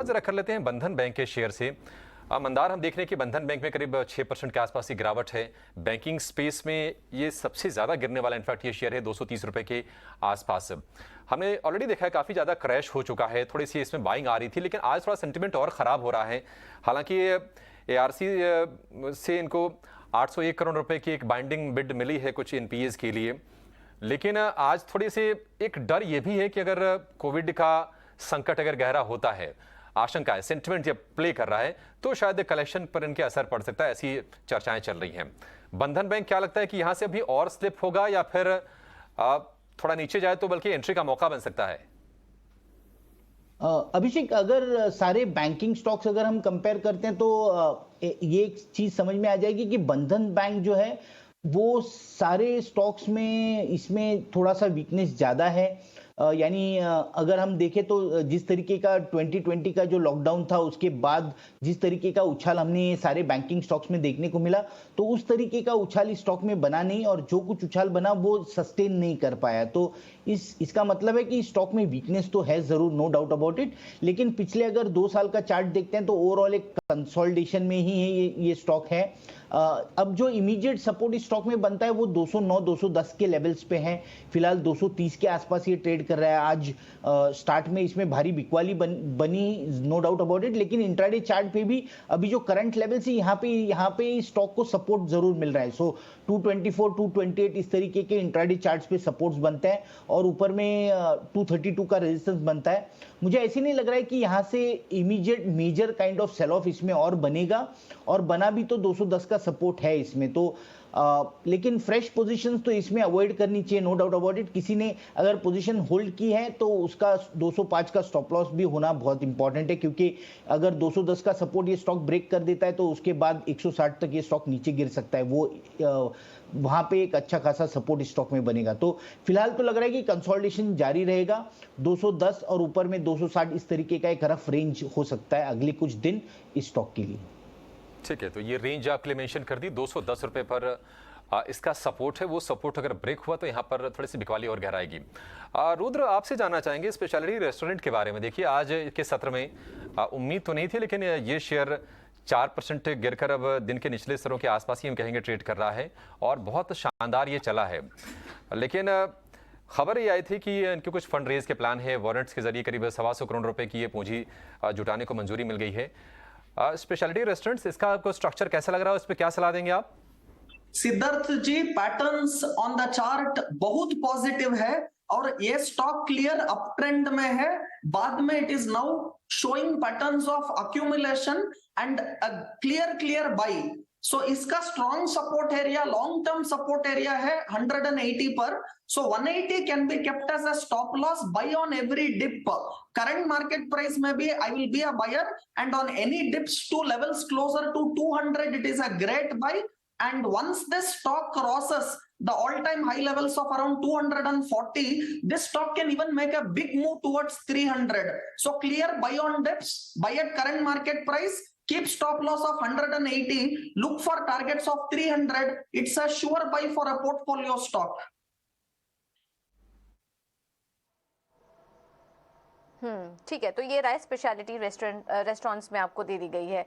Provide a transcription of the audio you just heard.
जरा कर लेते हैं बंधन बैंक के शेयर से। मंदार, हम देख रहे हैं कि बंधन बैंक में करीब 6% के आसपास की गिरावट है। बैंकिंग स्पेस में ये सबसे ज्यादा गिरने वाला इनफैक्ट ये शेयर है 230 रुपए के आसपास। हमने ऑलरेडी देखा है काफी ज्यादा क्रैश हो चुका है, थोड़ी सी इसमें बाइंग आ रही थी, लेकिन आज थोड़ा सेंटिमेंट और खराब हो रहा है। हालांकि एआरसी से इनको 801 करोड़ रुपए की एक बाइंडिंग बिड मिली है कुछ एनपीएस के लिए, लेकिन आज थोड़ी सी एक डर ये भी है कि अगर कोविड का संकट अगर गहरा होता है, आशंका है, सेंटिमेंट जब प्ले कर रहा है, तो शायद कलेक्शन पर इनके असर पड़ सकता है, ऐसी चर्चाएं चल रही हैं। बंधन बैंक क्या लगता है कि यहां से अभी और स्लिप होगा या फिर थोड़ा नीचे जाए तो बल्कि एंट्री का मौका बन सकता है? अभिषेक, अगर सारे बैंकिंग स्टॉक्स अगर हम कंपेयर करते हैं तो ये एक चीज समझ में आ जाएगी कि बंधन बैंक जो है वो सारे स्टॉक्स में इसमें थोड़ा सा वीकनेस ज्यादा है। यानी अगर हम देखें तो जिस तरीके का 2020 का जो लॉकडाउन था उसके बाद जिस तरीके का उछाल हमने सारे बैंकिंग स्टॉक्स में देखने को मिला, तो उस तरीके का उछाल इस स्टॉक में बना नहीं, और जो कुछ उछाल बना वो सस्टेन नहीं कर पाया। तो इसका मतलब है कि स्टॉक में वीकनेस तो है जरूर, नो डाउट अबाउट इट। लेकिन पिछले अगर 2 साल का चार्ट देखते हैं तो ओवरऑल एक कंसोलिडेशन में ही है ये स्टॉक है। अब जो इमीडिएट सपोर्ट इस स्टॉक में बनता है वो 209 210 के लेवल्स पे है। फिलहाल 230 के आसपास ये ट्रेड कर रहा है। आज स्टार्ट में इसमें भारी बिकवाली बनी, नो डाउट अबाउट इट, लेकिन इंट्राडे चार्ट पे भी अभी जो करंट लेवल्स है यहाँ पे स्टॉक को सपोर्ट जरूर मिल रहा है। सो 224 228 इस तरीके के इंट्राडे चार्ट्स पे सपोर्ट्स बनते हैं और ऊपर में 232 का रेजिस्टेंस बनता है। मुझे ऐसे नहीं लग रहा है कि यहाँ से immediate major kind of sale of इसमें और बनेगा, और बना भी तो 210 का सपोर्ट है इसमें। तो लेकिन फ्रेश पोजीशंस तो इसमें अवॉइड करनी चाहिए, नो डाउट अबाउट इट। किसी ने अगर पोजीशन होल्ड की है तो उसका 205 का स्टॉप लॉस भी होना बहुत इंपॉर्टेंट है, क्योंकि अगर 210 का सपोर्ट ये स्टॉक ब्रेक कर देता है तो उसके बाद 160 तक ये स्टॉक नीचे गिर सकता है। वो वहां पे एक अच्छा खासा सपोर्ट स्टॉक में बनेगा। तो फिलहाल तो लग रहा है कि कंसोलिडेशन जारी रहेगा। 210 और ऊपर में 260 इस तरीके का एक रफ रेंज हो सकता है अगले कुछ दिन इस स्टॉक के लिए। ठीक है, तो ये रेंज आपके लिए मेंशन कर दी 210 रुपए पर इसका सपोर्ट है। वो सपोर्ट अगर ब्रेक हुआ तो यहाँ पर थोड़ी सी बिकवाली और गहराएगी। रुद्र, आपसे जानना चाहेंगे स्पेशलिटी रेस्टोरेंट के बारे में। देखिए, आज के सत्र में उम्मीद तो नहीं थी, लेकिन ये शेयर 4% गिरकर अब दिन के निचले स्तरों के आसपास ही हम कहेंगे ट्रेड कर रहा है, और बहुत शानदार ये चला है। लेकिन खबर ये आई थी कि इनके कुछ फंड रेज के प्लान है, वारंट्स के जरिए करीब 125 करोड़ रुपए की ये पूंजी जुटाने को मंजूरी मिल गई है। स्पेशलिटी रेस्टोरेंट्स, इसका आपको स्ट्रक्चर कैसा लग रहा है, उस पर क्या सलाह देंगे आप? सिद्धार्थ जी, पैटर्न्स ऑन द चार्ट बहुत पॉजिटिव है और ये स्टॉक क्लियर अप ट्रेंड में है। बाद में it is now showing patterns of accumulation and clear buy. So इसका strong support area, long term support area है 180 पर। So 180 can be kept as a stop loss, buy on every dip. Current market price में भी I will be a buyer, and on any dips to levels closer to 200 it is a great buy. And once this stock crosses the all-time high levels of around 240, this stock can even make a big move towards 300. So clear buy on dips, buy at current market price, keep stop loss of 180, look for targets of 300. It's a sure buy for a portfolio stock. ठीक है, तो ये राय speciality restaurants में आपको दे दी गई है।